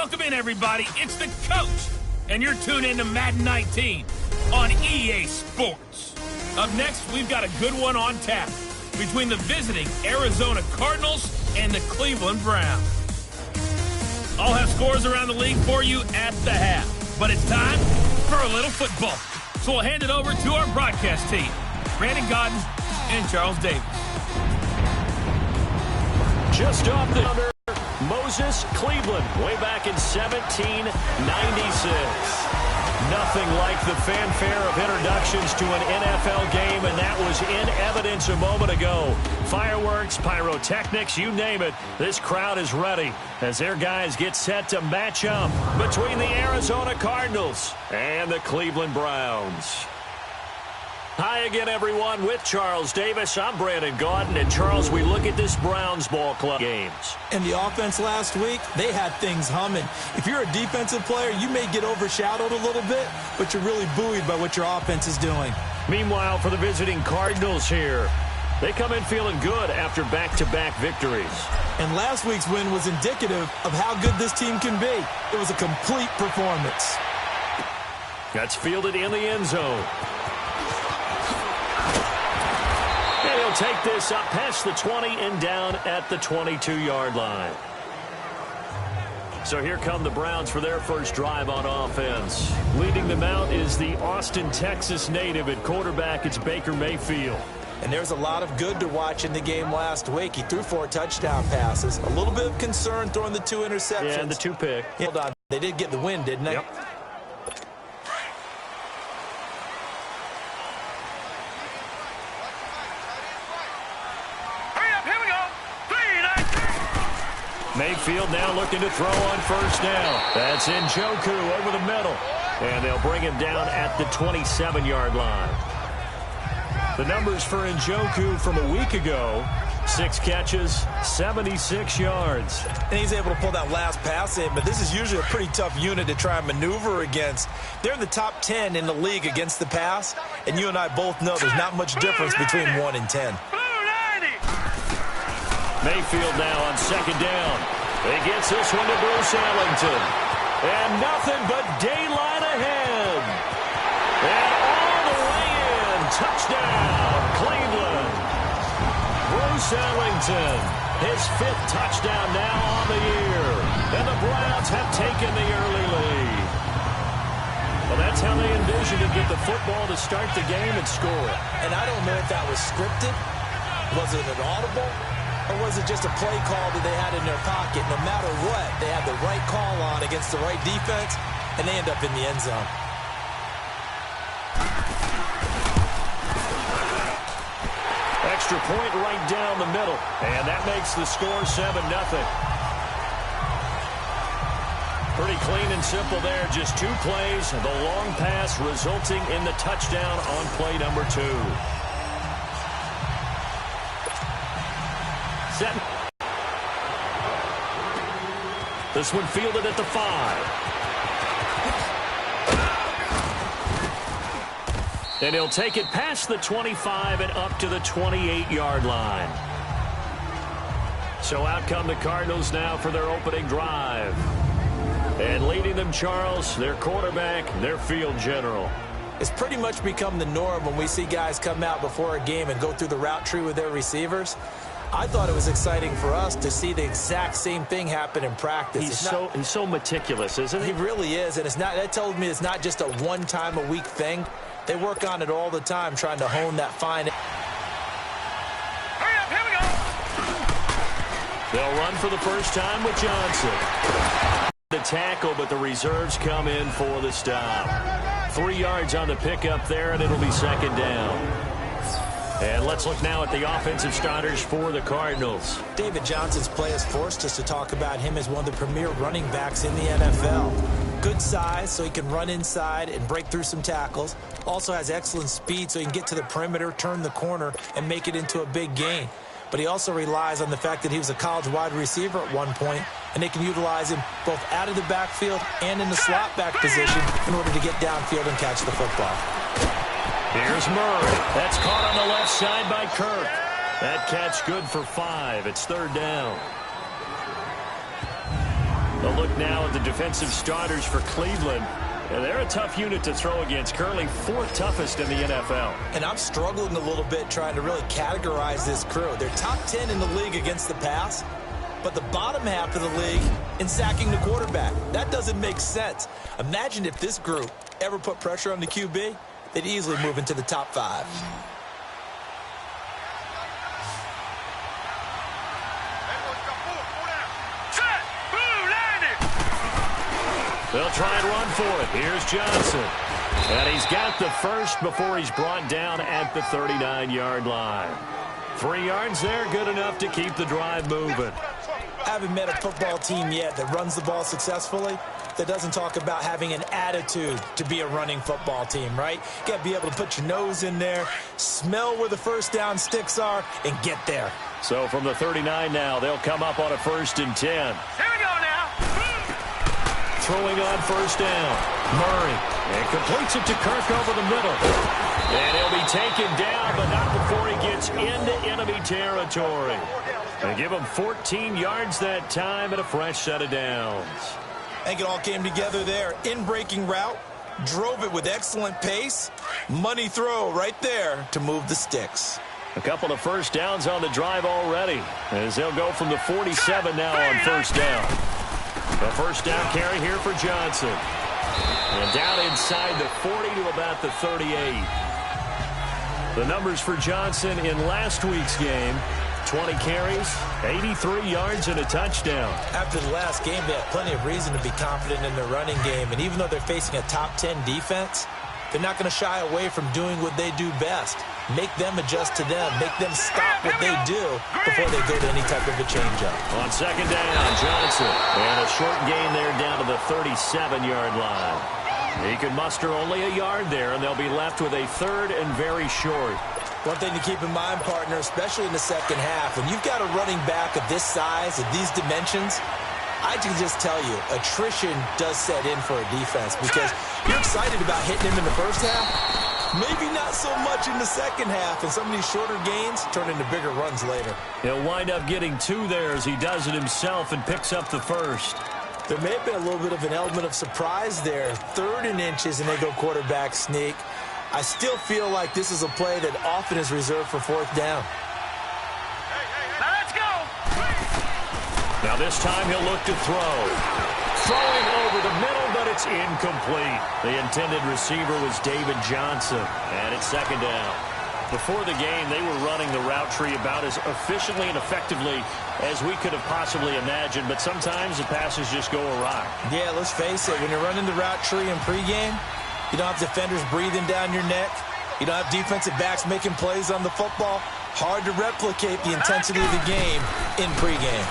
Welcome in, everybody. It's the coach, and you're tuned in to Madden 19 on EA Sports. Up next, we've got a good one on tap between the visiting Arizona Cardinals and the Cleveland Browns. I'll have scores around the league for you at the half, but it's time for a little football. So we'll hand it over to our broadcast team, Brandon Godden and Charles Davis. Just off the under, Moses, Cleveland, way back in 1796. Nothing like the fanfare of introductions to an NFL game, and that was in evidence a moment ago. Fireworks, pyrotechnics, you name it. This crowd is ready as their guys get set to match up between the Arizona Cardinals and the Cleveland Browns. Hi again, everyone. With Charles Davis, I'm Brandon Godden. And, Charles, we look at this Browns ball club games. And the offense last week, they had things humming. If you're a defensive player, you may get overshadowed a little bit, but you're really buoyed by what your offense is doing. Meanwhile, for the visiting Cardinals here, they come in feeling good after back-to-back victories. And last week's win was indicative of how good this team can be. It was a complete performance. That's fielded in the end zone. And he'll take this up past the 20 and down at the 22-yard line. So here come the Browns for their first drive on offense. Leading them out is the Austin, Texas native at quarterback. It's Baker Mayfield. And there's a lot of good to watch in the game last week. He threw 4 touchdown passes. A little bit of concern throwing the 2 interceptions. Yeah, and the 2 pick. Hold on. They did get the win, didn't they? Yep. Mayfield now looking to throw on first down. That's Njoku over the middle. And they'll bring him down at the 27-yard line. The numbers for Njoku from a week ago, 6 catches, 76 yards. And he's able to pull that last pass in, but this is usually a pretty tough unit to try and maneuver against. They're in the top 10 in the league against the pass, and you and I both know there's not much difference between 1 and 10. Mayfield now on second down. He gets this one to Bruce Ellington. And nothing but daylight ahead. And all the way in. Touchdown, Cleveland. Bruce Ellington, his 5th touchdown now on the year. And the Browns have taken the early lead. Well, that's how they envisioned to get the football to start the game and score. And I don't know if that was scripted. Was it an audible? Or was it just a play call that they had in their pocket? No matter what, they had the right call on against the right defense, and they end up in the end zone. Extra point right down the middle, and that makes the score 7-0. Pretty clean and simple there, just 2 plays, the long pass resulting in the touchdown on play number 2. This one fielded at the 5. And he'll take it past the 25 and up to the 28-yard line. So out come the Cardinals now for their opening drive. And leading them, Charles, their quarterback, their field general. It's pretty much become the norm when we see guys come out before a game and go through the route tree with their receivers. I thought it was exciting for us to see the exact same thing happen in practice. He's so meticulous, isn't he? He really is, and that tells me it's not just a one-time-a-week thing. They work on it all the time, trying to hone that fine. Hurry up, here we go. They'll run for the first time with Johnson. The tackle, but the reserves come in for the stop. 3 yards on the pickup there, and it'll be second down. And let's look now at the offensive starters for the Cardinals. David Johnson's play has forced us to talk about him as one of the premier running backs in the NFL. Good size, so he can run inside and break through some tackles. Also has excellent speed, so he can get to the perimeter, turn the corner, and make it into a big gain. But he also relies on the fact that he was a college wide receiver at one point, and they can utilize him both out of the backfield and in the slot back position in order to get downfield and catch the football. Here's Murray. That's caught on the left side by Kirk. That catch good for 5. It's third down. The A look now at the defensive starters for Cleveland. And they're a tough unit to throw against, currently 4th toughest in the NFL. And I'm struggling a little bit trying to really categorize this crew. They're top 10 in the league against the pass, but the bottom half of the league in sacking the quarterback. That doesn't make sense. Imagine if this group ever put pressure on the QB, they'd easily move into the top 5. They'll try and run for it. Here's Johnson. And he's got the first before he's brought down at the 39-yard line. 3 yards there, good enough to keep the drive moving. I haven't met a football team yet that runs the ball successfully that doesn't talk about having an attitude to be a running football team, right? You got to be able to put your nose in there, smell where the first down sticks are, and get there. So from the 39 now, they'll come up on a 1st and 10. Here we go now. Throwing on 1st down. Murray. And completes it to Kirk over the middle. And he'll be taken down, but not before he gets into enemy territory. They give him 14 yards that time and a fresh set of downs. I think it all came together there. In-breaking route. Drove it with excellent pace. Money throw right there to move the sticks. A couple of 1st downs on the drive already, as they'll go from the 47 now on 1st down. A 1st down carry here for Johnson. And down inside the 40 to about the 38. The numbers for Johnson in last week's game: 20 carries, 83 yards, and a touchdown. After the last game, they have plenty of reason to be confident in their running game. And even though they're facing a top 10 defense, they're not going to shy away from doing what they do best. Make them adjust to them. Make them stop what they do before they go to any type of a change-up. On 2nd down, Johnson. And a short gain there down to the 37-yard line. He can muster only a yard there, and they'll be left with a 3rd and very short. One thing to keep in mind, partner, especially in the second half, when you've got a running back of this size, of these dimensions, I can just tell you, attrition does set in for a defense because you're excited about hitting him in the first half. Maybe not so much in the second half, and some of these shorter gains turn into bigger runs later. He'll wind up getting 2 there as he does it himself and picks up the 1st. There may have been a little bit of an element of surprise there. 3rd and inches, and they go quarterback sneak. I still feel like this is a play that often is reserved for 4th down. Now let's go. Now this time he'll look to throw. Throwing over the middle, but it's incomplete. The intended receiver was David Johnson, and it's 2nd down. Before the game, they were running the route tree about as efficiently and effectively as we could have possibly imagined, but sometimes the passes just go awry. Yeah, let's face it. When you're running the route tree in pregame, you don't have defenders breathing down your neck. You don't have defensive backs making plays on the football. Hard to replicate the intensity of the game in pregame.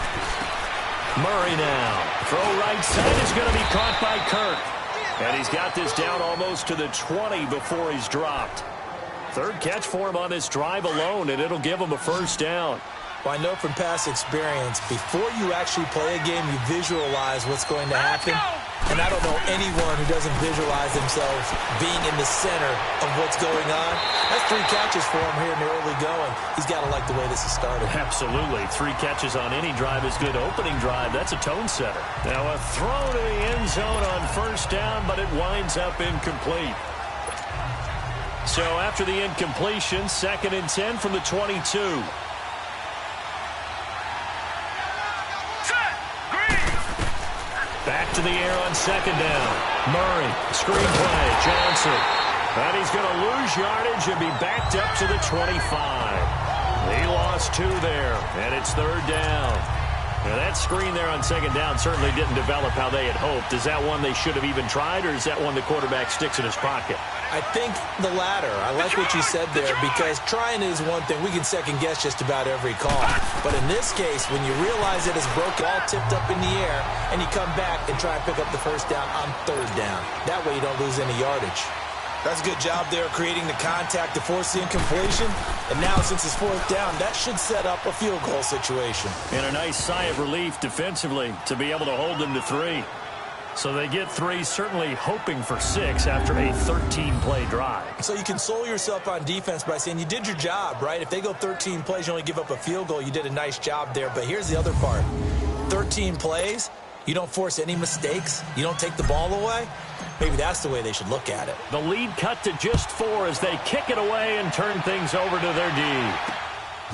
Murray now. Throw right side is going to be caught by Kirk. And he's got this down almost to the 20 before he's dropped. 3rd catch for him on this drive alone, and it'll give him a 1st down. Well, I know from past experience, before you actually play a game, you visualize what's going to happen. And I don't know anyone who doesn't visualize themselves being in the center of what's going on. That's 3 catches for him here in the early going. He's got to like the way this has started. Absolutely. 3 catches on any drive is good. Opening drive, that's a tone setter. Now a throw to the end zone on 1st down, but it winds up incomplete. So after the incompletion, 2nd and 10 from the 22. Back to the air on 2nd down. Murray, screen play, Johnson. And he's going to lose yardage and be backed up to the 25. He lost 2 there, and it's 3rd down. Now that screen there on 2nd down certainly didn't develop how they had hoped. Is that one they should have even tried, or is that one the quarterback sticks in his pocket? I think the latter. I like what you said there, because trying is one thing. We can second-guess just about every call. But in this case, when you realize it is broken, all tipped up in the air, and you come back and try and pick up the 1st down on 3rd down. That way you don't lose any yardage. That's a good job there creating the contact to force the incompletion. And now, since it's 4th down, that should set up a field goal situation. And a nice sigh of relief defensively to be able to hold them to 3. So they get 3, certainly hoping for 6 after a 13-play drive. So you console yourself on defense by saying you did your job, right? If they go 13 plays, you only give up a field goal, you did a nice job there. But here's the other part. 13 plays, You don't force any mistakes. You don't take the ball away. Maybe that's the way they should look at it. The lead cut to just 4 as they kick it away and turn things over to their D.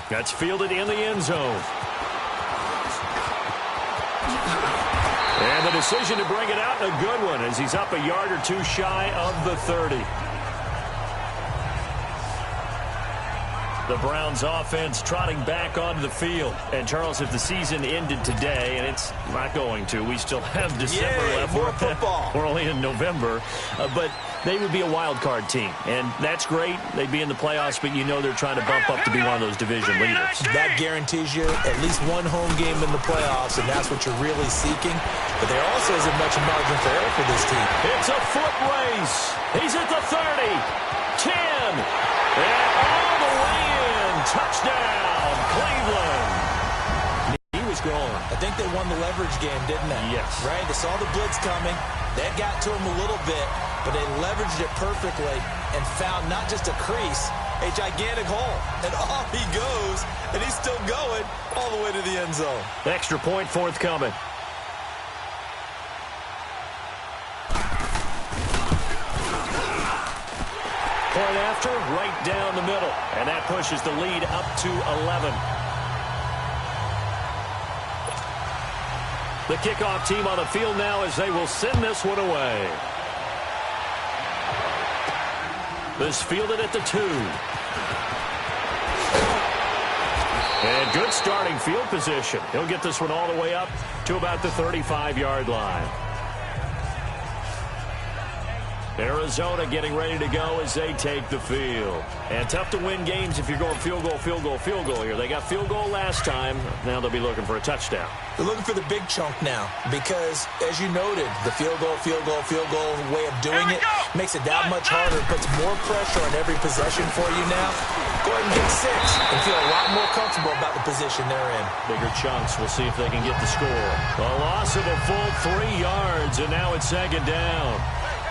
That's fielded in the end zone. And the decision to bring it out, a good one, as he's up a yard or two shy of the 30. The Browns offense trotting back onto the field. And, Charles, if the season ended today, and it's not going to, we still have December left. More football. We're only in November. But they would be a wild card team. And that's great. They'd be in the playoffs, but you know they're trying to bump up to be one of those division leaders. That guarantees you at least one home game in the playoffs, and that's what you're really seeking. But there also isn't much margin for error for this team. It's a foot race. He's at the 30, 10, and all the way in. Touchdown, Cleveland. He was gone. I think they won the leverage game, didn't they? Yes. Right? They saw the blitz coming. That got to him a little bit, but they leveraged it perfectly and found not just a crease, a gigantic hole. And off he goes, and he's still going all the way to the end zone. Extra point forthcoming. Point after, right down the middle. And that pushes the lead up to 11. The kickoff team on the field now as they will send this one away. This fielded at the 2. And good starting field position. He'll get this one all the way up to about the 35-yard line. Arizona getting ready to go as they take the field. And tough to win games if you're going field goal, field goal, field goal here. They got field goal last time. Now they'll be looking for a touchdown. They're looking for the big chunk now because, as you noted, the field goal way of doing it makes it that much harder. It puts more pressure on every possession for you now. Go ahead and get 6 and feel a lot more comfortable about the position they're in. Bigger chunks. We'll see if they can get the score. A loss of a full 3 yards, and now it's second down.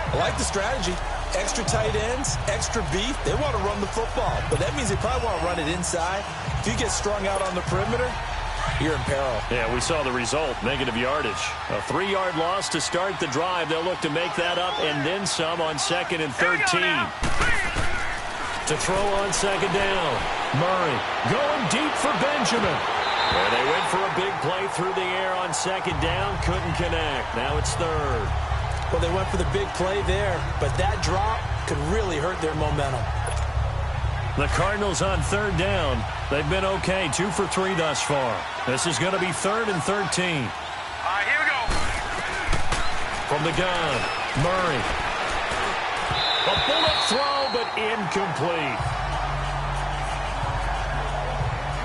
I like the strategy. Extra tight ends, extra beef. They want to run the football, but that means they probably want to run it inside. If you get strung out on the perimeter, you're in peril. Yeah, we saw the result, negative yardage. A 3-yard loss to start the drive. They'll look to make that up and then some on 2nd and 13. To throw on 2nd down. Murray going deep for Benjamin. And they went for a big play through the air on 2nd down. Couldn't connect. Now it's 3rd. Well, they went for the big play there, but that drop could really hurt their momentum. The Cardinals on 3rd down. They've been okay, 2 for 3 thus far. This is going to be 3rd and 13. All right, here we go. From the gun, Murray. A bullet throw, but incomplete.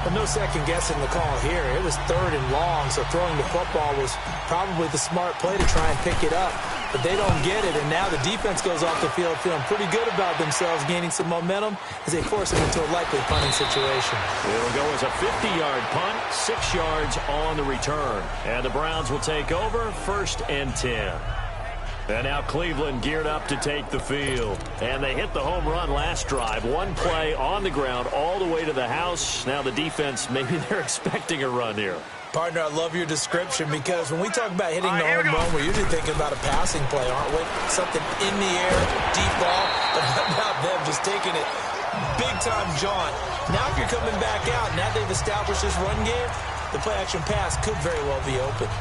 But no second guessing the call here. It was 3rd and long, so throwing the football was probably the smart play to try and pick it up. But they don't get it, and now the defense goes off the field feeling pretty good about themselves, gaining some momentum as they force them into a likely punting situation. It'll go as a 50-yard punt, 6 yards on the return. And the Browns will take over, 1st and 10. And now Cleveland geared up to take the field. And they hit the home run last drive. 1 play on the ground all the way to the house. Now the defense, maybe they're expecting a run here. Partner, I love your description because when we talk about hitting the home run, we're usually thinking about a passing play, aren't we? Something in the air, deep ball, but how about them just taking it big-time jaunt. Now if you're coming back out, now they've established this run game, the play-action pass could very well be open.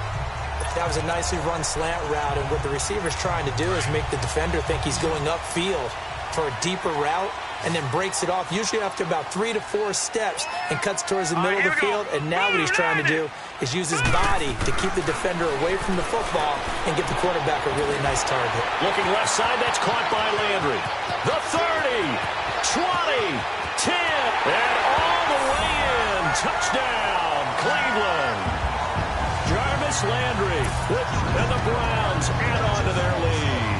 That was a nicely run slant route, and what the receiver's trying to do is make the defender think he's going upfield for a deeper route, and then breaks it off, usually after about 3 to 4 steps, and cuts towards the middle of the field. And now what he's trying to do is use his body to keep the defender away from the football and get the quarterback a really nice target. Looking left side, that's caught by Landry. The 30, 20, 10, and all the way in. Touchdown, Cleveland. Jarvis Landry, and the Browns add on to their lead.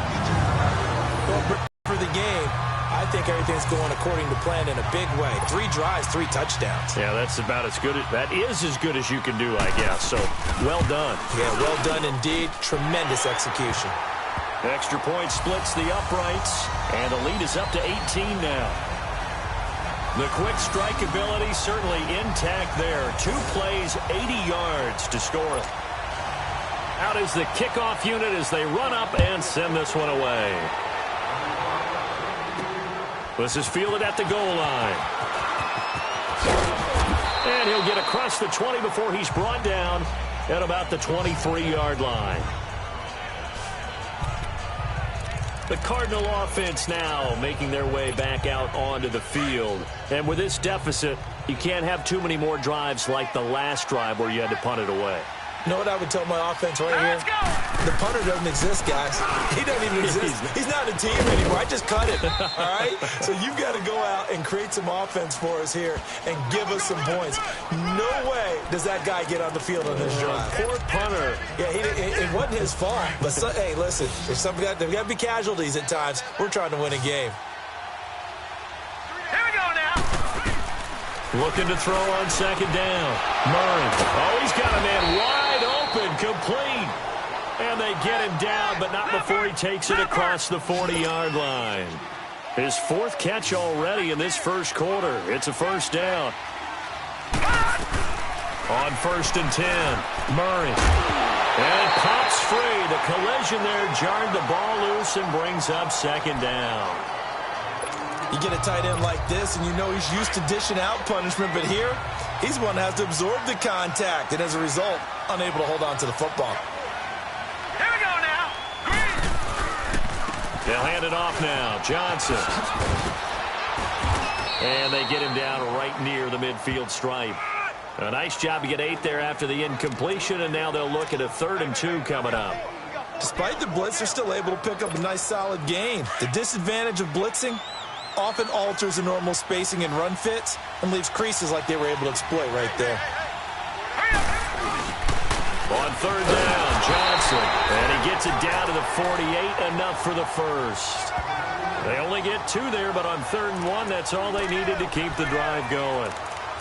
Well, for the game, I think everything's going according to plan in a big way. 3 drives, 3 touchdowns. Yeah, that's about as good. That is as good as you can do, I guess. So, well done. Yeah, well done indeed. Tremendous execution. Extra point splits the uprights, and the lead is up to 18 now. The quick strike ability certainly intact there. 2 plays, 80 yards to score it. Out is the kickoff unit as they run up and send this one away. This is fielded at the goal line. And he'll get across the 20 before he's brought down at about the 23-yard line. The Cardinal offense now making their way back out onto the field. And with this deficit, you can't have too many more drives like the last drive where you had to punt it away. You know what I would tell my offense right here? The punter doesn't exist, guys. He doesn't even exist. He's not a team anymore. I just cut it, all right? So you've got to go out and create some offense for us here and give us some points. No way does that guy get on the field on this drive. Poor punter. Yeah, it wasn't his fault. But, hey, listen, there's got to be casualties at times. We're trying to win a game. Here we go now. Looking to throw on second down. Murray. Oh, he's got a man wide open, complete. And they get him down, but not before he takes it across the 40-yard line. His fourth catch already in this first quarter. It's a first down. On 1st and 10, Murray. And it pops free. The collision there jarred the ball loose and brings up second down. You get a tight end like this, and you know he's used to dishing out punishment, but here, he's one that has to absorb the contact, and as a result, unable to hold on to the football. Here we go now. Green. They'll hand it off now. Johnson. And they get him down right near the midfield stripe. A nice job to get 8 there after the incompletion, and now they'll look at a 3rd and 2 coming up. Despite the blitz, they're still able to pick up a nice solid gain. The disadvantage of blitzing often alters the normal spacing and run fits and leaves creases like they were able to exploit right there. On 3rd down, Johnson. And he gets it down to the 48, enough for the first. They only get 2 there, but on 3rd and 1, that's all they needed to keep the drive going.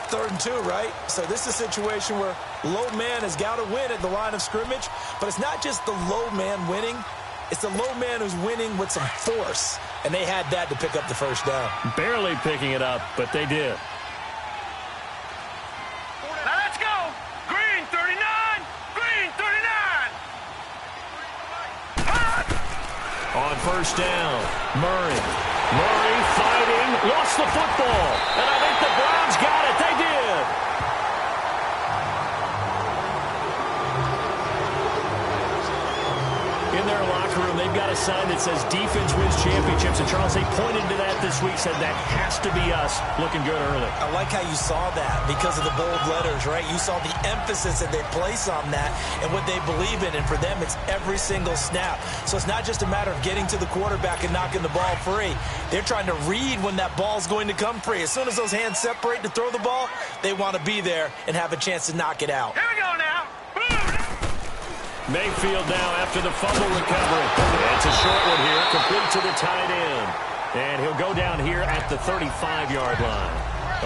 3rd and 2, right? So this is a situation where low man has got to win at the line of scrimmage, but it's not just the low man winning. It's the low man who's winning with some force, and they had that to pick up the first down. Barely picking it up, but they did. Now let's go. Green 39. Green 39. On 1st down, Murray. Murray fighting, lost the football. And I think the Browns got it. They did. In their locker room, they've got a sign that says defense wins championships. And Charles, they pointed to that this week, said that has to be us. Looking good early. I like how you saw that because of the bold letters, right? You saw the emphasis that they place on that and what they believe in. And for them, it's every single snap. So it's not just a matter of getting to the quarterback and knocking the ball free. They're trying to read when that ball's going to come free. As soon as those hands separate to throw the ball, they want to be there and have a chance to knock it out. Here we go now. Mayfield now after the fumble recovery. It's a short one here, complete to the tight end. And he'll go down here at the 35-yard line.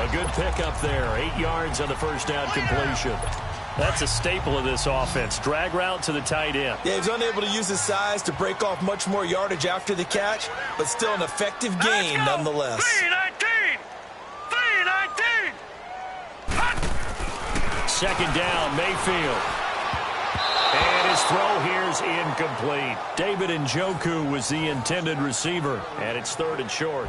A good pickup there, 8 yards on the first down completion. That's a staple of this offense. Drag route to the tight end. Yeah, he's unable to use his size to break off much more yardage after the catch, but still an effective gain nonetheless. 319. 319. Second down, Mayfield. And his throw here is incomplete. David Njoku was the intended receiver, and it's 3rd and short.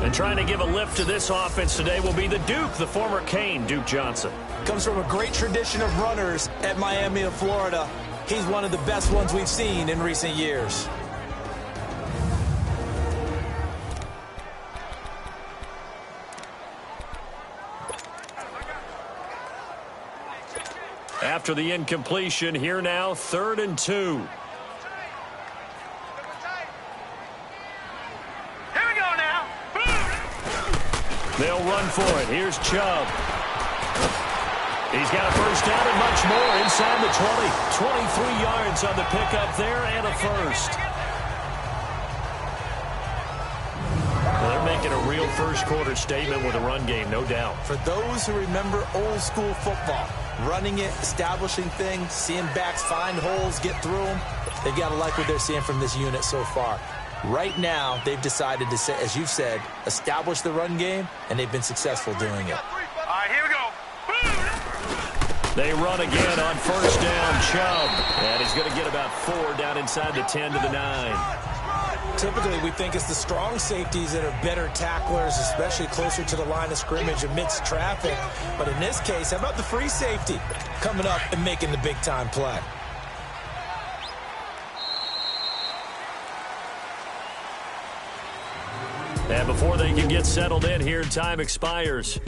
And trying to give a lift to this offense today will be the Duke, the former Cane, Duke Johnson. Comes from a great tradition of runners at Miami of Florida. He's one of the best ones we've seen in recent years. After the incompletion, here now, 3rd and 2. Here we go now. They'll run for it. Here's Chubb. He's got a first down and much more inside the 20. 23 yards on the pickup there and a first. Well, they're making a real first-quarter statement with a run game, no doubt. For those who remember old-school football, running it, establishing things, seeing backs find holes, get through them, they've got to like what they're seeing from this unit so far. Right now, they've decided to, as you've said, establish the run game, and they've been successful doing it. All right, here we go. They run again on first down, Chubb. And he's going to get about 4 down inside the 10 to the 9. Typically, we think it's the strong safeties that are better tacklers, especially closer to the line of scrimmage amidst traffic. But in this case, how about the free safety coming up and making the big-time play? And before they can get settled in here, time expires.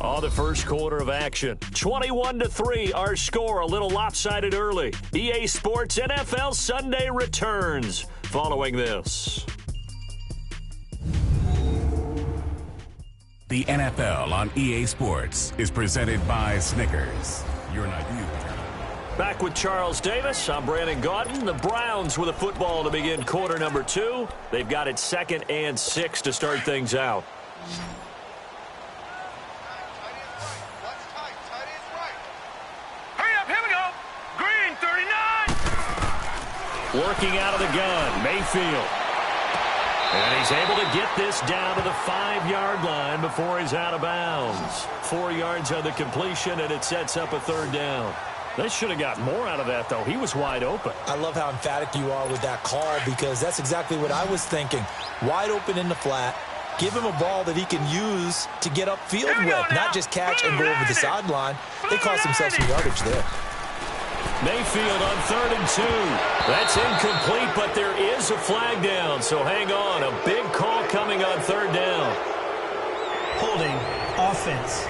On the first quarter of action. 21-3, our score, a little lopsided early. EA Sports NFL Sunday returns following this. The NFL on EA Sports is presented by Snickers. You're not you. Back with Charles Davis. I'm Brandon Gaudin. The Browns with a football to begin quarter number 2. They've got it 2nd and 6 to start things out. Working out of the gun, Mayfield. And he's able to get this down to the 5-yard line before he's out of bounds. 4 yards on the completion, and it sets up a 3rd down. They should have got more out of that, though. He was wide open. I love how emphatic you are with that call because that's exactly what I was thinking. Wide open in the flat. Give him a ball that he can use to get upfield with, not just catch and go over the sideline. They cost themselves some yardage there. Mayfield on 3rd and 2. That's incomplete, but there is a flag down, so hang on. A big call coming on 3rd down. Holding offense.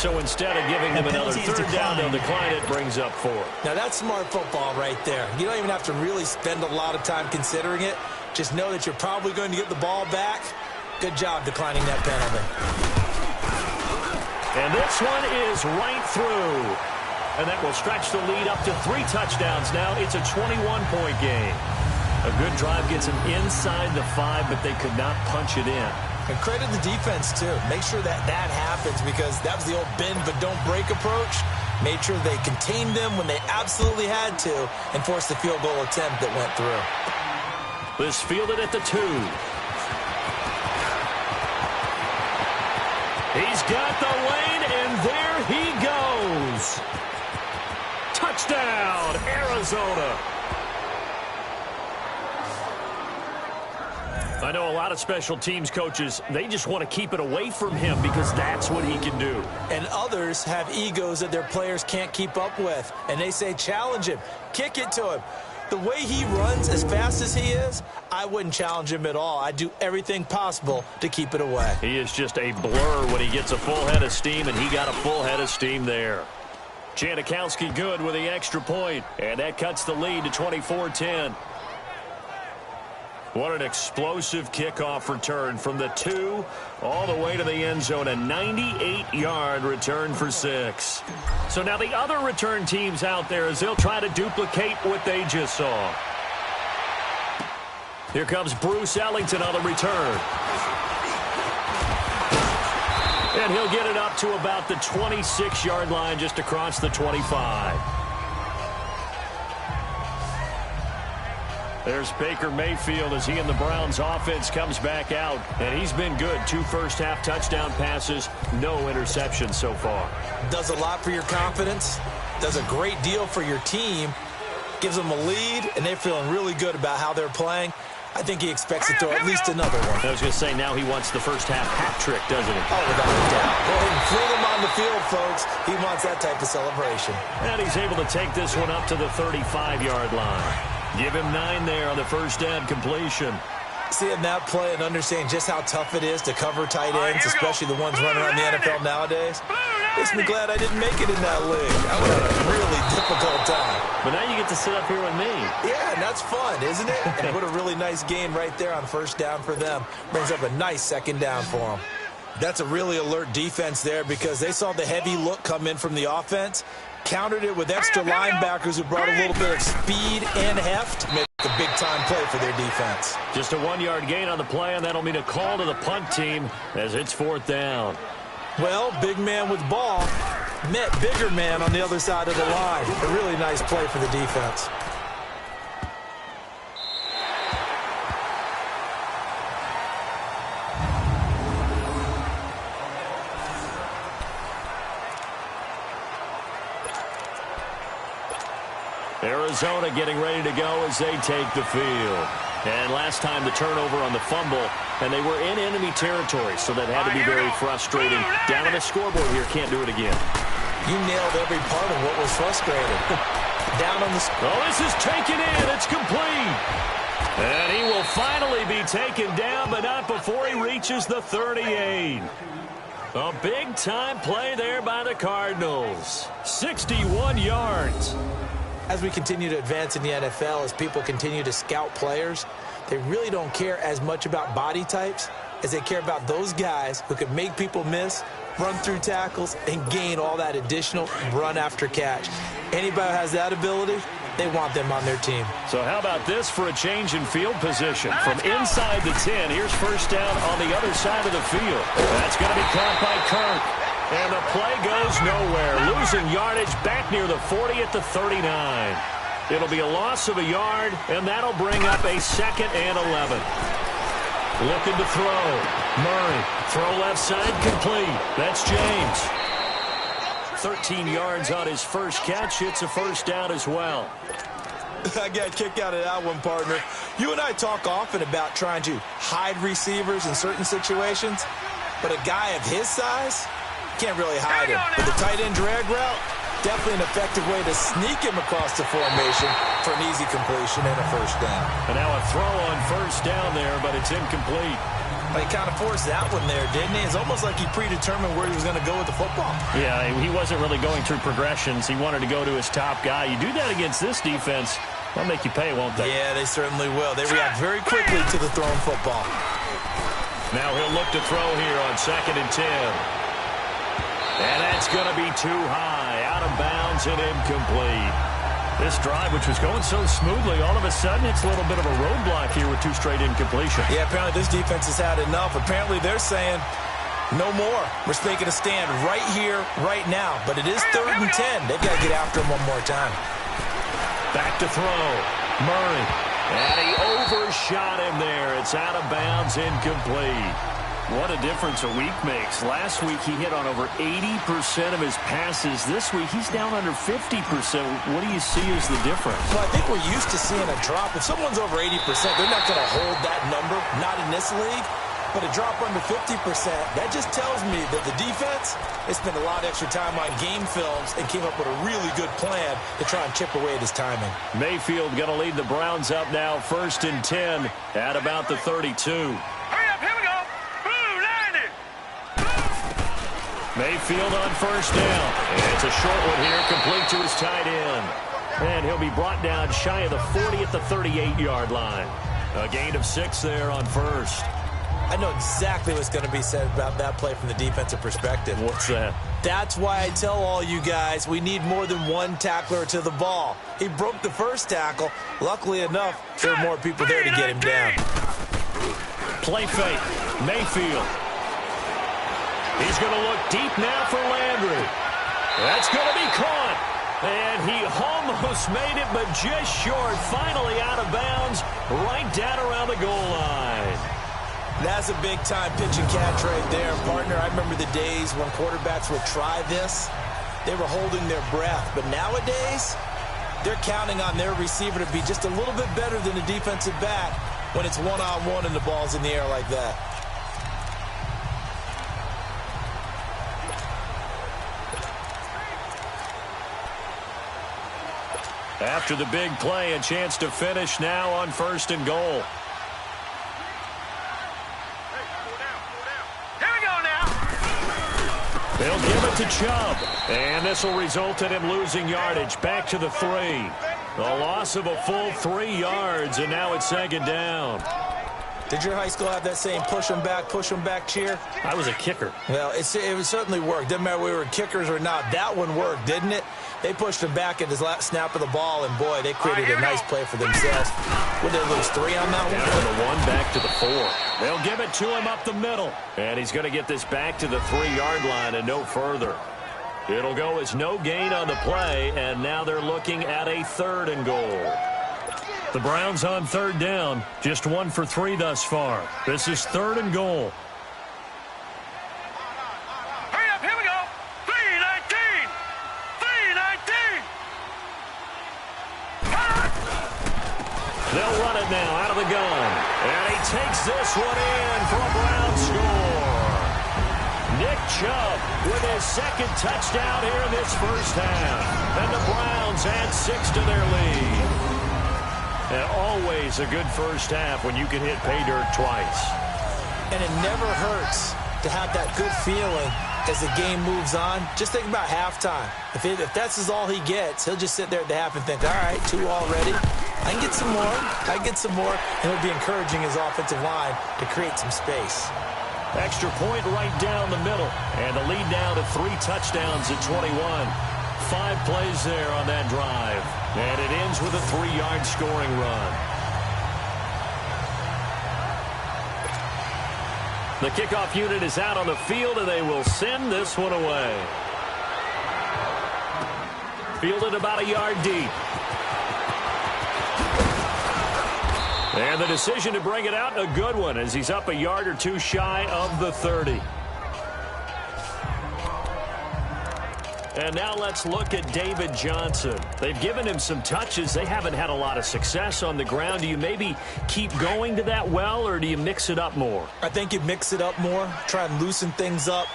So instead of giving them another 3rd down, they'll decline it, brings up 4. Now that's smart football right there. You don't even have to really spend a lot of time considering it. Just know that you're probably going to get the ball back. Good job declining that penalty. And this one is right through. And that will stretch the lead up to 3 touchdowns now. It's a 21-point game. A good drive gets them inside the 5, but they could not punch it in. And credit the defense, too. Make sure that happens because that was the old bend but don't break approach. Made sure they contained them when they absolutely had to and forced the field goal attempt that went through. This fielded at the 2. He's got the lane, and there he goes. Touchdown, Arizona. I know a lot of special teams coaches, they just want to keep it away from him because that's what he can do. And others have egos that their players can't keep up with. And they say, challenge him, kick it to him. The way he runs as fast as he is, I wouldn't challenge him at all. I'd do everything possible to keep it away. He is just a blur when he gets a full head of steam, and he got a full head of steam there. Janikowski good with the extra point, and that cuts the lead to 24-10. What an explosive kickoff return from the 2 all the way to the end zone. A 98-yard return for 6. So now the other return teams out there as they'll try to duplicate what they just saw. Here comes Bruce Ellington on the return. And he'll get it up to about the 26-yard line just across the 25. There's Baker Mayfield as he and the Browns offense comes back out. And he's been good. 2 first-half touchdown passes, no interceptions so far. Does a lot for your confidence. Does a great deal for your team. Gives them a lead, and they're feeling really good about how they're playing. I think he expects to throw at least another one. I was going to say, now he wants the first-half hat trick, doesn't he? Oh, without a doubt. Go ahead and fling him on the field, folks. He wants that type of celebration. And he's able to take this one up to the 35-yard line. Give him 9 there on the first down completion. Seeing that play and understanding just how tough it is to cover tight ends, especially the ones running around the NFL nowadays, makes me glad I didn't make it in that league. I would have a really difficult time. But now you get to sit up here with me. Yeah, and that's fun, isn't it? And what a really nice gain right there on first down for them. Brings up a nice 2nd down for them. That's a really alert defense there because they saw the heavy look come in from the offense, countered it with extra linebackers who brought a little bit of speed and heft, make a big-time play for their defense. Just a 1-yard gain on the play, and that'll mean a call to the punt team as it's 4th down. Well, big man with ball met bigger man on the other side of the line. A really nice play for the defense. Arizona getting ready to go as they take the field. And last time the turnover on the fumble, and they were in enemy territory, so that had to be very frustrating. Down on the scoreboard here, can't do it again. You nailed every part of what was frustrating. Down on the Oh, this is taken in. It's complete. And he will finally be taken down, but not before he reaches the 38. A big-time play there by the Cardinals. 61 yards. As we continue to advance in the NFL, as people continue to scout players, they really don't care as much about body types as they care about those guys who can make people miss, run through tackles, and gain all that additional run after catch. Anybody who has that ability, they want them on their team. So how about this for a change in field position? From inside the 10, here's first down on the other side of the field. That's going to be caught by Kirk. And the play goes nowhere. Losing yardage back near the 40 at the 39. It'll be a loss of a yard, and that'll bring up a 2nd and 11. Looking to throw. Murray. Throw left side complete. That's James. 13 yards on his first catch. It's a first down as well. I got a kick out of that one, partner. You and I talk often about trying to hide receivers in certain situations, but a guy of his size can't really hide him. With the tight end drag route, definitely an effective way to sneak him across the formation for an easy completion and a first down. And now a throw on first down there, but it's incomplete. He kind of forced that one there, didn't he? It's almost like he predetermined where he was going to go with the football. Yeah, he wasn't really going through progressions. He wanted to go to his top guy. You do that against this defense, they'll make you pay, won't they? Yeah, they certainly will. They react very quickly to the thrown football. Now he'll look to throw here on 2nd and 10. And that's going to be too high, out of bounds and incomplete. This drive, which was going so smoothly, all of a sudden it's a little bit of a roadblock here with 2 straight incompletions. Yeah, apparently this defense has had enough. Apparently they're saying, no more. We're making a stand right here, right now. But it is 3rd and 10. They've got to get after him one more time. Back to throw. Murray. And he overshot him there. It's out of bounds, incomplete. What a difference a week makes. Last week he hit on over 80% of his passes. This week he's down under 50%. What do you see as the difference? Well, I think we're used to seeing a drop. If someone's over 80%, they're not going to hold that number, not in this league. But a drop under 50%, that just tells me that the defense has spent a lot of extra time on game films and came up with a really good plan to try and chip away at his timing. Mayfield going to lead the Browns up now, 1st and 10 at about the 32. Hurry up, here we go. Mayfield on first down. And it's a short one here, complete to his tight end. And he'll be brought down shy of the 40 at the 38-yard line. A gain of 6 there on first. I know exactly what's going to be said about that play from the defensive perspective. What's that? That's why I tell all you guys we need more than one tackler to the ball. He broke the first tackle. Luckily enough, there were more people there to get him down. Play fake. Mayfield. He's going to look deep now for Landry. That's going to be caught. And he almost made it, but just short. Finally out of bounds, right down around the goal line. That's a big-time pitch and catch right there, partner. I remember the days when quarterbacks would try this. They were holding their breath. But nowadays, they're counting on their receiver to be just a little bit better than the defensive back when it's one-on-one and the ball's in the air like that. After the big play, a chance to finish now on 1st and goal. They'll give it to Chubb. And this will result in him losing yardage. Back to the 3. A loss of a full 3 yards, and now it's 2nd down. Did your high school have that same push them back cheer? I was a kicker. Well, it certainly worked. Didn't matter whether we were kickers or not. That one worked, didn't it? They pushed him back at his last snap of the ball, and boy, they created a nice play for themselves. Would they lose 3 on that one? Down to the 1, back to the 4. They'll give it to him up the middle. And he's going to get this back to the 3-yard line and no further. It'll go as no gain on the play, and now they're looking at a 3rd and goal. The Browns on 3rd down, just 1 for 3 thus far. This is 3rd and goal. Hurry up, here we go. 3:19. 3:19. it now out of the gun. And he takes this one in for a Brown score. Nick Chubb with his second touchdown here in this first half. And the Browns add 6 to their lead. And always a good first half when you can hit pay dirt twice. And it never hurts to have that good feeling as the game moves on. Just think about halftime. If that's all he gets, he'll just sit there at the half and think, all right, 2 already. I can get some more. I can get some more. And he'll be encouraging his offensive line to create some space. Extra point right down the middle. And the lead now to 3 touchdowns at 21. 5 plays there on that drive. And it ends with a 3-yard scoring run. The kickoff unit is out on the field, and they will send this one away. Fielded about a yard deep. And the decision to bring it out, a good one, as he's up a yard or 2 shy of the 30. And now let's look at David Johnson. They've given him some touches. They haven't had a lot of success on the ground. Do you maybe keep going to that well, or do you mix it up more? I think you mix it up more, try and loosen things up.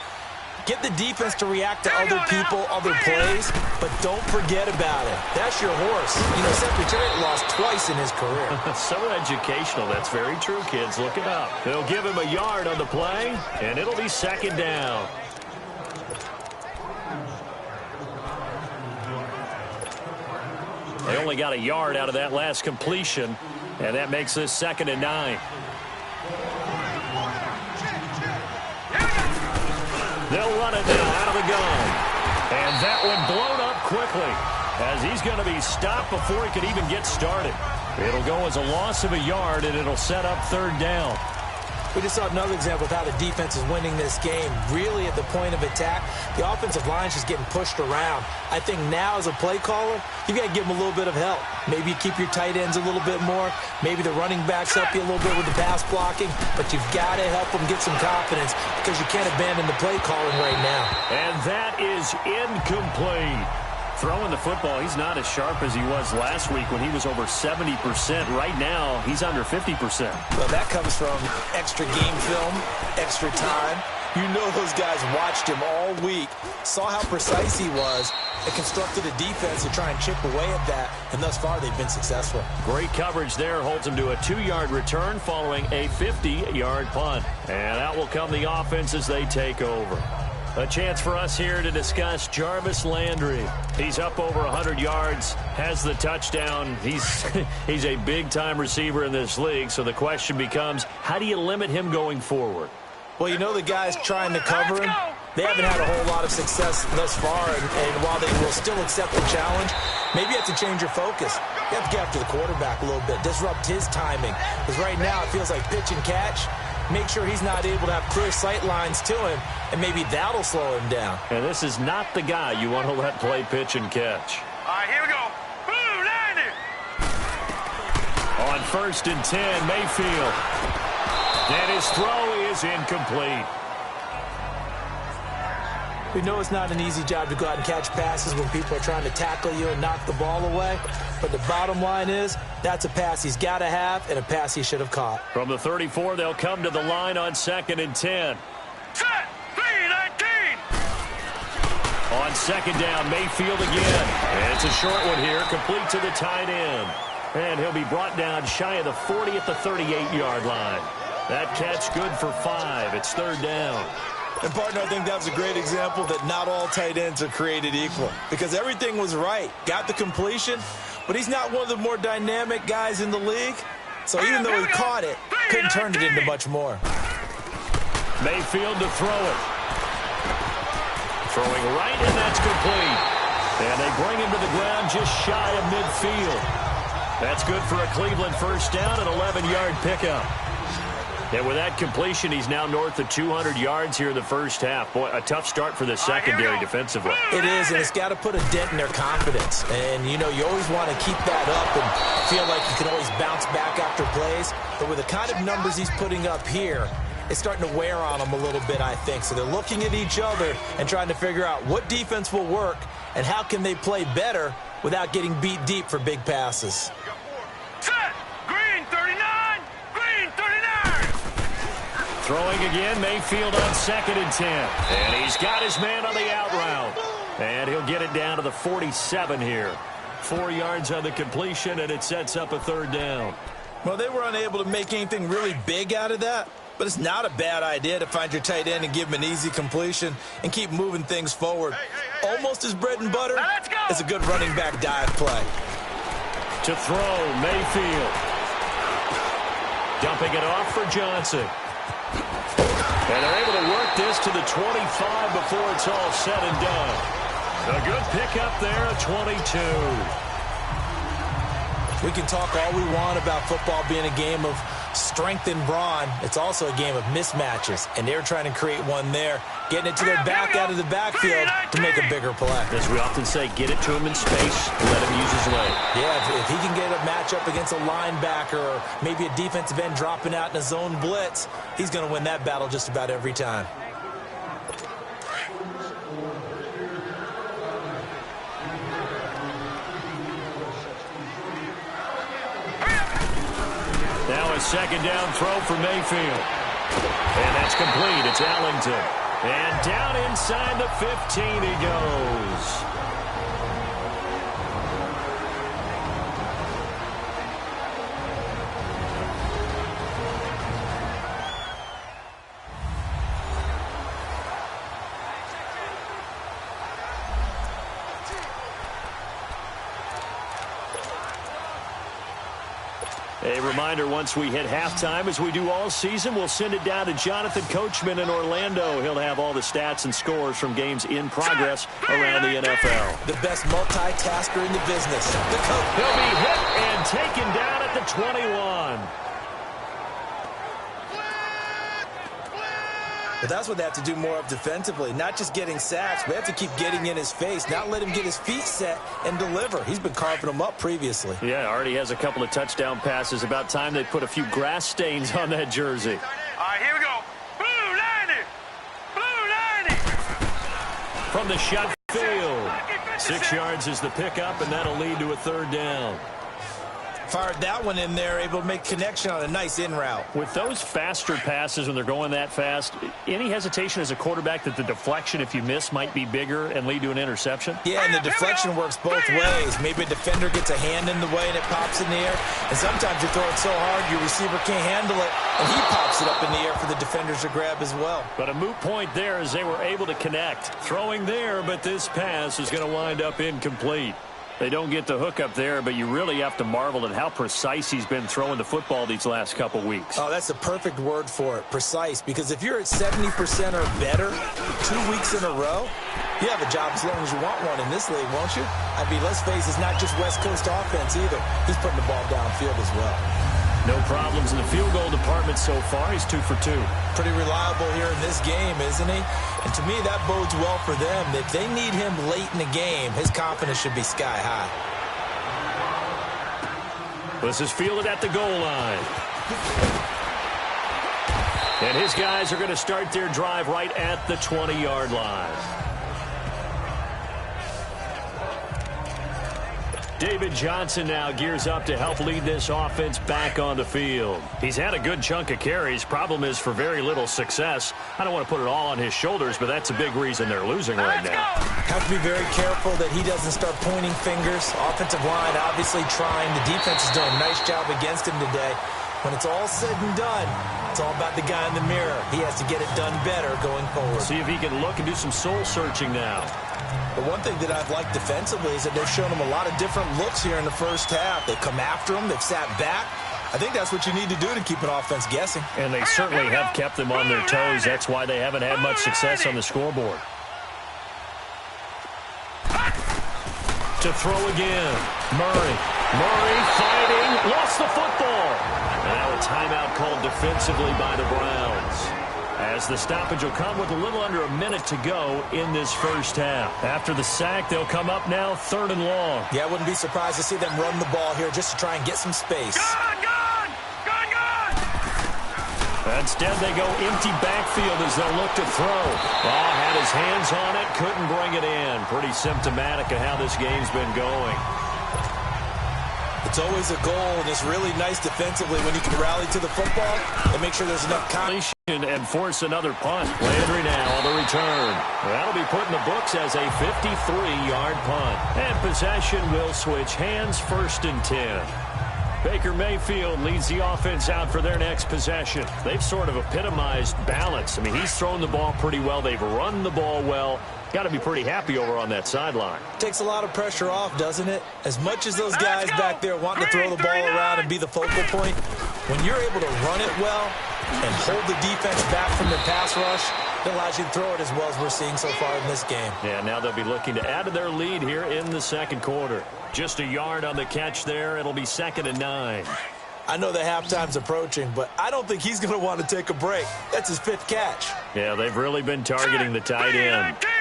Get the defense to react to other people, other plays, but don't forget about it. That's your horse. You know, Secretariat lost twice in his career. So educational. That's very true, kids. Look it up. They'll give him a yard on the play, and it'll be second down. They only got a yard out of that last completion, and that makes this 2nd and 9. They'll run it now out of the gun. And that one blown up quickly as he's going to be stopped before he could even get started. It'll go as a loss of a yard, and it'll set up 3rd down. We just saw another example of how the defense is winning this game. Really at the point of attack, the offensive line's just getting pushed around. I think now as a play caller, you got to give them a little bit of help. Maybe you keep your tight ends a little bit more. Maybe the running backs help you a little bit with the pass blocking. But you've got to help them get some confidence because you can't abandon the play calling right now. And that is incomplete. Throwing the football, he's not as sharp as he was last week when he was over 70%. Right now, he's under 50%. Well, that comes from extra game film, extra time. You know those guys watched him all week, saw how precise he was, and constructed a defense to try and chip away at that, and thus far they've been successful. Great coverage there holds him to a 2-yard return following a 50-yard punt. And out will come the offense as they take over. A chance for us here to discuss Jarvis Landry. He's up over 100 yards, has the touchdown. He's a big-time receiver in this league, so the question becomes, how do you limit him going forward? Well, you know the guys trying to cover him, they haven't had a whole lot of success thus far, and while they will still accept the challenge, maybe you have to change your focus. You have to get after the quarterback a little bit, disrupt his timing, because right now it feels like pitch and catch. Make sure he's not able to have clear sight lines to him, and maybe that'll slow him down. And this is not the guy you want to let play pitch and catch. All right, here we go. Boom, landed. On 1st and 10, Mayfield. And his throw is incomplete. We know it's not an easy job to go out and catch passes when people are trying to tackle you and knock the ball away. But the bottom line is, that's a pass he's got to have and a pass he should have caught. From the 34, they'll come to the line on 2nd and 10. Set. 3-19. On 2nd down, Mayfield again. And it's a short one here, complete to the tight end. And he'll be brought down shy of the 40 at the 38-yard line. That catch good for 5. It's 3rd down. And, partner, I think that was a great example that not all tight ends are created equal. Because everything was right. Got the completion, but he's not one of the more dynamic guys in the league. So even though he caught it, couldn't turn it into much more. Mayfield to throw it. Throwing right, and that's complete. And they bring him to the ground just shy of midfield. That's good for a Cleveland first down, an 11-yard pickup. And with that completion, he's now north of 200 yards here in the first half. Boy, a tough start for the secondary defensively. It is, and it's got to put a dent in their confidence. And, you know, you always want to keep that up and feel like you can always bounce back after plays. But with the kind of numbers he's putting up here, it's starting to wear on them a little bit, I think. So they're looking at each other and trying to figure out what defense will work and how can they play better without getting beat deep for big passes. Set. Green 30. Throwing again, Mayfield on 2nd and 10. And he's got his man on the out route. And he'll get it down to the 47 here. 4 yards on the completion, and it sets up a 3rd down. Well, they were unable to make anything really big out of that, but it's not a bad idea to find your tight end and give him an easy completion and keep moving things forward. Almost as bread and butter as a good running back dive play. To throw, Mayfield. Dumping it off for Johnson. And they're able to work this to the 25 before it's all said and done. A good pickup there at 22. We can talk all we want about football being a game of strength and brawn. It's also a game of mismatches, and they're trying to create one there, getting it to their back out of the backfield to make a bigger play. As we often say, get it to him in space, let him use his leg. Yeah, if he can get a matchup against a linebacker or maybe a defensive end dropping out in a zone blitz, he's going to win that battle just about every time. Now a 2nd down throw for Mayfield. And that's complete. It's Ellington. And down inside the 15 he goes. A reminder, once we hit halftime, as we do all season, we'll send it down to Jonathan Coachman in Orlando. He'll have all the stats and scores from games in progress around the NFL. The best multitasker in the business. The coach. He'll be hit and taken down at the 21. But that's what they have to do more of defensively, not just getting sacks, but they have to keep getting in his face, not let him get his feet set and deliver. He's been carving them up previously. Yeah, already has a couple of touchdown passes. About time they put a few grass stains on that jersey. All right, here we go. Blue 90. Blue 90. From the shot field. 6 yards is the pickup, and that'll lead to a 3rd down. Fired that one in there, able to make connection on a nice in route. With those faster passes when they're going that fast, any hesitation as a quarterback that the deflection, if you miss, might be bigger and lead to an interception? Yeah, and the deflection works both ways. Maybe a defender gets a hand in the way and it pops in the air. And sometimes you throw it so hard your receiver can't handle it, and he pops it up in the air for the defenders to grab as well. But a moot point there as they were able to connect. Throwing there, but this pass is going to wind up incomplete. They don't get the hook up there, but you really have to marvel at how precise he's been throwing the football these last couple weeks. Oh, that's the perfect word for it, precise, because if you're at 70% or better 2 weeks in a row, you have a job as long as you want one in this league, won't you? I mean, let's face it, it's not just West Coast offense either. He's putting the ball downfield as well. No problems in the field goal department so far. He's 2 for 2. Pretty reliable here in this game, isn't he? And to me, that bodes well for them. If they need him late in the game, his confidence should be sky high. This is fielded at the goal line. And his guys are going to start their drive right at the 20-yard line. David Johnson now gears up to help lead this offense back on the field. He's had a good chunk of carries. Problem is for very little success. I don't want to put it all on his shoulders, but that's a big reason they're losing right now. Have to be very careful that he doesn't start pointing fingers. Offensive line obviously trying. The defense is doing a nice job against him today. When it's all said and done, it's all about the guy in the mirror. He has to get it done better going forward. See if he can look and do some soul searching now. But one thing that I've liked defensively is that they've shown him a lot of different looks here in the first half. They've come after him. They've sat back. I think that's what you need to do to keep an offense guessing. And they certainly have kept them on their toes. That's why they haven't had much success on the scoreboard. To throw again. Murray fighting. Lost the football. Now a timeout called defensively by the Browns. As the stoppage will come with a little under a minute to go in this first half. After the sack, they'll come up now 3rd and long. Yeah, I wouldn't be surprised to see them run the ball here just to try and get some space. Gone! Instead, they go empty backfield as they'll look to throw. Ball had his hands on it, couldn't bring it in. Pretty symptomatic of how this game's been going. It's always a goal, and it's really nice defensively when you can rally to the football and make sure there's enough and force another punt. Landry now on the return. That'll be put in the books as a 53-yard punt. And possession will switch hands, 1st and 10. Baker Mayfield leads the offense out for their next possession. They've sort of epitomized balance. I mean, he's thrown the ball pretty well. They've run the ball well. Got to be pretty happy over on that sideline. Takes a lot of pressure off, doesn't it? As much as those guys back there wanting to throw the ball around and be the focal point, when you're able to run it well and hold the defense back from the pass rush, it allows you to throw it as well as we're seeing so far in this game. Yeah, now they'll be looking to add to their lead here in the second quarter. Just a yard on the catch there. It'll be 2nd and 9. I know the halftime's approaching, but I don't think he's going to want to take a break. That's his 5th catch. Yeah, they've really been targeting the tight end. 319!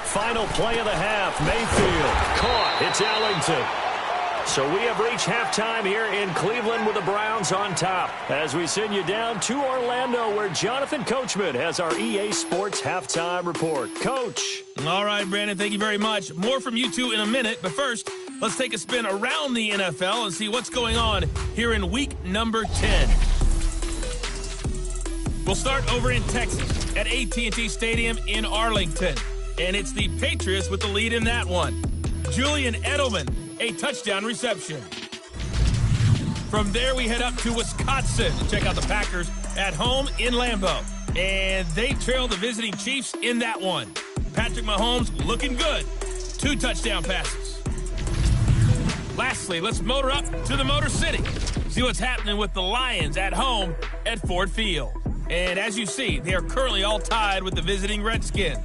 Final play of the half. Mayfield caught. It's Ellington. So we have reached halftime here in Cleveland with the Browns on top. As we send you down to Orlando, where Jonathan Coachman has our EA Sports halftime report. Coach. All right, Brandon, thank you very much. More from you two in a minute. But first, let's take a spin around the NFL and see what's going on here in week number 10. We'll start over in Texas at AT&T Stadium in Arlington. And it's the Patriots with the lead in that one. Julian Edelman, a touchdown reception. From there, we head up to Wisconsin to check out the Packers at home in Lambeau. And they trail the visiting Chiefs in that one. Patrick Mahomes looking good. 2 touchdown passes. Lastly, let's motor up to the Motor City. See what's happening with the Lions at home at Ford Field. And as you see, they are currently all tied with the visiting Redskins.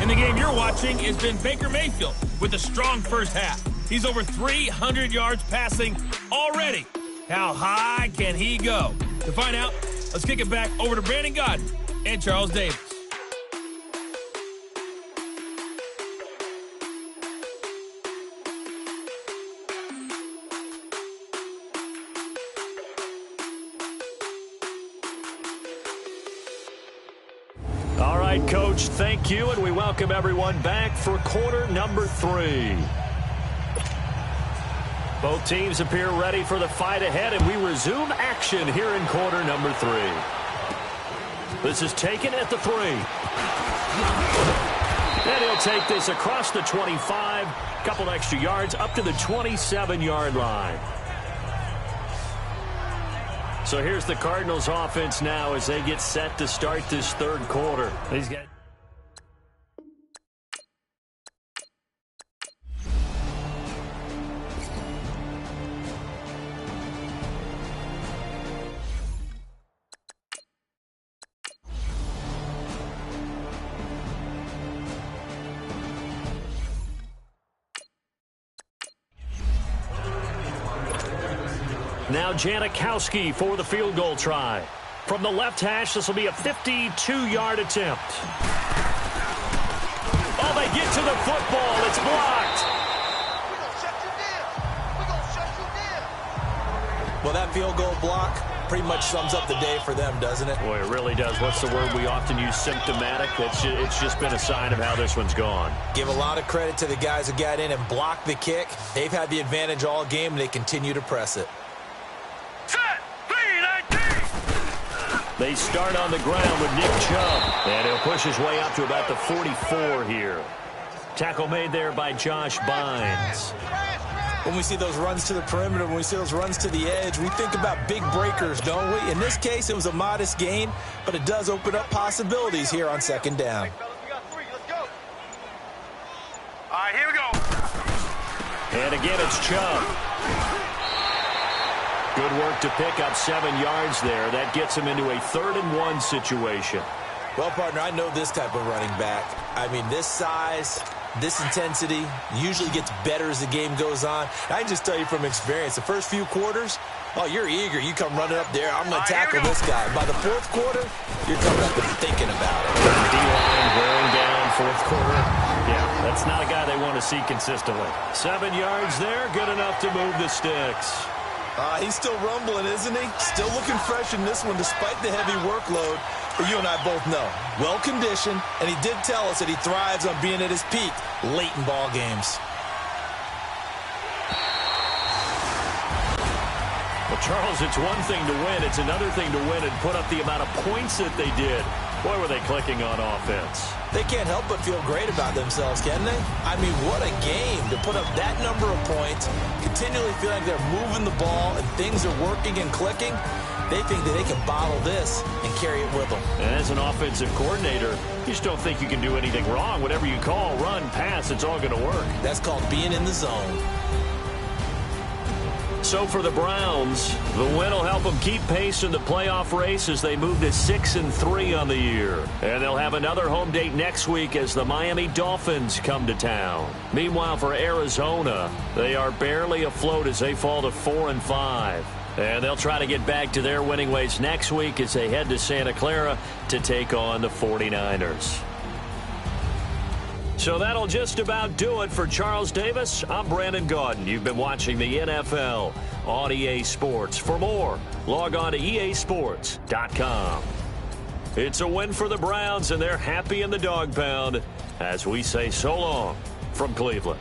And the game you're watching has been Baker Mayfield with a strong first half. He's over 300 yards passing already. How high can he go? To find out, let's kick it back over to Brandon Godden and Charles Davis. All right, Coach, thank you, and we welcome everyone back for quarter number 3. Both teams appear ready for the fight ahead, and we resume action here in quarter number 3. This is taken at the 3. And he'll take this across the 25, couple extra yards up to the 27-yard line. So here's the Cardinals offense now as they get set to start this third quarter. He's got now Janikowski for the field goal try. From the left hash, this will be a 52-yard attempt. Oh, they get to the football. It's blocked. Well, that field goal block pretty much sums up the day for them, doesn't it? Boy, it really does. What's the word we often use? Symptomatic. It's just been a sign of how this one's gone. Give a lot of credit to the guys who got in and blocked the kick. They've had the advantage all game, and they continue to press it. They start on the ground with Nick Chubb. And he'll push his way up to about the 44 here. Tackle made there by Josh Bynes. When we see those runs to the perimeter, when we see those runs to the edge, we think about big breakers, don't we? In this case, it was a modest gain, but it does open up possibilities here on second down. We got 3. Let's go. All right, here we go. And again, it's Chubb. Good work to pick up 7 yards there. That gets him into a 3rd and 1 situation. Well, partner, I know this type of running back. I mean, this size, this intensity usually gets better as the game goes on. I can just tell you from experience, the first few quarters, Oh, you're eager. You come running up there. I'm going to tackle this guy. By the fourth quarter, you're coming up and thinking about it. D-line wearing down fourth quarter. Yeah, that's not a guy they want to see consistently. 7 yards there, good enough to move the sticks. He's still rumbling, isn't he? Still looking fresh in this one despite the heavy workload. But you and I both know, well-conditioned, and he did tell us that he thrives on being at his peak late in ball games. Well, Charles, it's one thing to win. It's another thing to win and put up the amount of points that they did. Boy, were they clicking on offense. They can't help but feel great about themselves, can they? I mean, what a game to put up that number of points, continually feel like they're moving the ball and things are working and clicking. They think that they can bottle this and carry it with them. And as an offensive coordinator, you just don't think you can do anything wrong. Whatever you call, run, pass, it's all going to work. That's called being in the zone. So for the Browns, the win will help them keep pace in the playoff race as they move to 6-3 on the year. And they'll have another home date next week as the Miami Dolphins come to town. Meanwhile, for Arizona, they are barely afloat as they fall to 4-5. And they'll try to get back to their winning ways next week as they head to Santa Clara to take on the 49ers. So that'll just about do it for Charles Davis. I'm Brandon Gaudin. You've been watching the NFL on EA Sports. For more, log on to easports.com. It's a win for the Browns, and they're happy in the dog pound as we say so long from Cleveland.